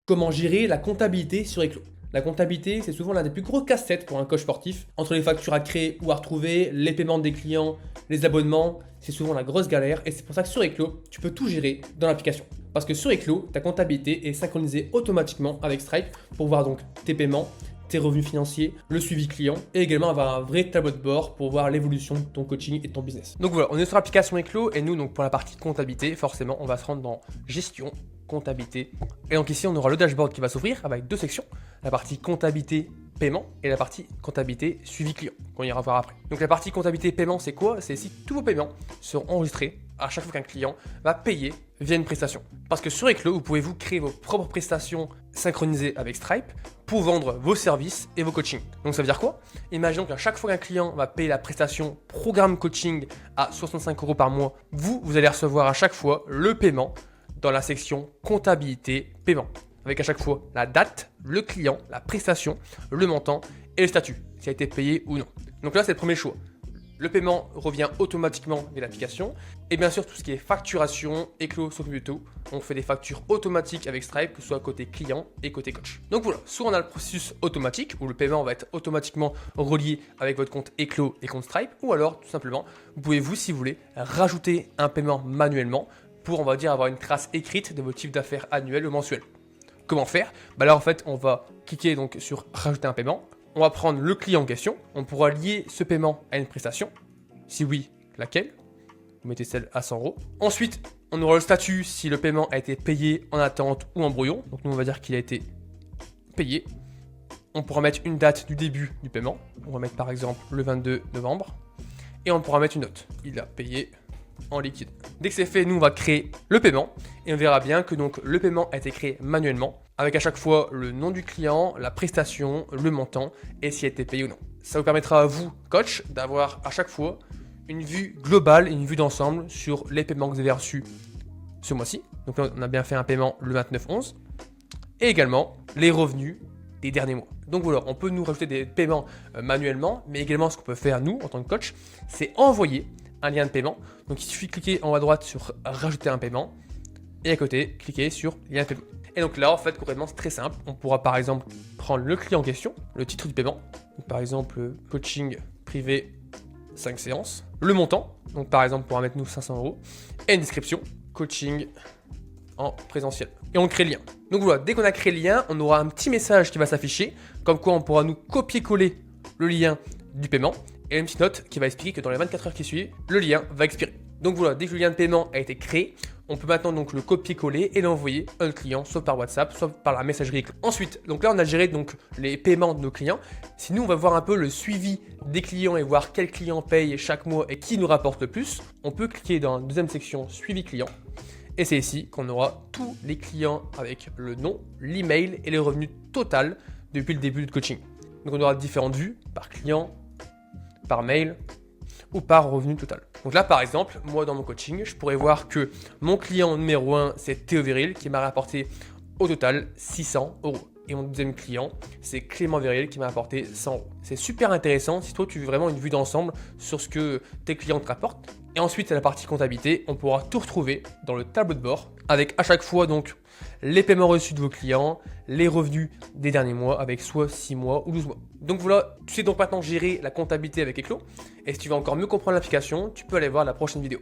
Comment gérer la comptabilité sur Eclo? La comptabilité, c'est souvent l'un des plus gros casse-têtes pour un coach sportif. Entre les factures à créer ou à retrouver, les paiements des clients, les abonnements, c'est souvent la grosse galère et c'est pour ça que sur Eclo, tu peux tout gérer dans l'application. Parce que sur Eclo, ta comptabilité est synchronisée automatiquement avec Stripe pour voir donc tes paiements, tes revenus financiers, le suivi client et également avoir un vrai tableau de bord pour voir l'évolution de ton coaching et de ton business. Donc voilà, on est sur l'application Eclo et nous, donc pour la partie comptabilité, forcément, on va se rendre dans gestion, comptabilité. Et donc ici, on aura le dashboard qui va s'ouvrir avec deux sections, la partie comptabilité paiement et la partie comptabilité suivi client, qu'on ira voir après. Donc la partie comptabilité paiement, c'est quoi? C'est si tous vos paiements seront enregistrés à chaque fois qu'un client va payer via une prestation. Parce que sur Eclo, vous pouvez vous créer vos propres prestations synchronisées avec Stripe pour vendre vos services et vos coachings. Donc ça veut dire quoi? Imaginons qu'à chaque fois qu'un client va payer la prestation programme coaching à 65 € par mois, vous allez recevoir à chaque fois le paiement dans la section comptabilité paiement. Avec à chaque fois la date, le client, la prestation, le montant et le statut, si a été payé ou non. Donc là, c'est le premier choix. Le paiement revient automatiquement via l'application. Et bien sûr, tout ce qui est facturation, Eclo s'occupe de tout. On fait des factures automatiques avec Stripe, que ce soit côté client et côté coach. Donc voilà, soit on a le processus automatique, où le paiement va être automatiquement relié avec votre compte Eclo et compte Stripe, ou alors, tout simplement, vous pouvez, si vous voulez, rajouter un paiement manuellement pour, on va dire, avoir une trace écrite de votre chiffre d'affaires annuel ou mensuel. Comment faire? Là, en fait, on va cliquer donc sur rajouter un paiement. On va prendre le client en question. On pourra lier ce paiement à une prestation. Si oui, laquelle? Vous mettez celle à 100 €. Ensuite, on aura le statut si le paiement a été payé en attente ou en brouillon. Donc nous, on va dire qu'il a été payé. On pourra mettre une date du début du paiement. On va mettre par exemple le 22 novembre. Et on pourra mettre une note. Il a payé en liquide. Dès que c'est fait, nous on va créer le paiement et on verra bien que donc le paiement a été créé manuellement avec à chaque fois le nom du client, la prestation, le montant et s'il a été payé ou non. Ça vous permettra à vous, coach, d'avoir à chaque fois une vue globale, une vue d'ensemble sur les paiements que vous avez reçus ce mois-ci. Donc là, on a bien fait un paiement le 29/11 et également les revenus des derniers mois. Donc voilà, on peut nous rajouter des paiements manuellement, mais également ce qu'on peut faire nous en tant que coach, c'est envoyer un lien de paiement. Donc il suffit de cliquer en haut à droite sur rajouter un paiement et à côté cliquer sur lien de paiement. Et donc là en fait concrètement c'est très simple. On pourra par exemple prendre le client en question, le titre du paiement, donc, par exemple coaching privé 5 séances, le montant, donc par exemple on pourra mettre nous 500 € et une description coaching en présentiel. Et on crée le lien. Donc voilà, dès qu'on a créé le lien, on aura un petit message qui va s'afficher, comme quoi on pourra nous copier-coller le lien du paiement et une petite note qui va expliquer que dans les 24 heures qui suivent, le lien va expirer. Donc voilà, dès que le lien de paiement a été créé, on peut maintenant donc le copier-coller et l'envoyer à notre client, soit par WhatsApp, soit par la messagerie. Ensuite, donc là on a géré donc les paiements de nos clients. Si nous on va voir un peu le suivi des clients et voir quel client paye chaque mois et qui nous rapporte le plus, on peut cliquer dans la deuxième section suivi client. Et c'est ici qu'on aura tous les clients avec le nom, l'email et le revenu total depuis le début du coaching. Donc on aura différentes vues par client, par mail ou par revenu total. Donc là par exemple, moi dans mon coaching, je pourrais voir que mon client numéro 1 c'est Théo Viril qui m'a rapporté au total 600 €. Et mon deuxième client, c'est Clément Viril qui m'a apporté 100 €. C'est super intéressant si toi tu veux vraiment une vue d'ensemble sur ce que tes clients te rapportent. Et ensuite à la partie comptabilité, on pourra tout retrouver dans le tableau de bord avec à chaque fois donc les paiements reçus de vos clients, les revenus des derniers mois avec soit 6 mois ou 12 mois. Donc voilà, tu sais donc maintenant gérer la comptabilité avec Eclo. Et si tu veux encore mieux comprendre l'application, tu peux aller voir la prochaine vidéo.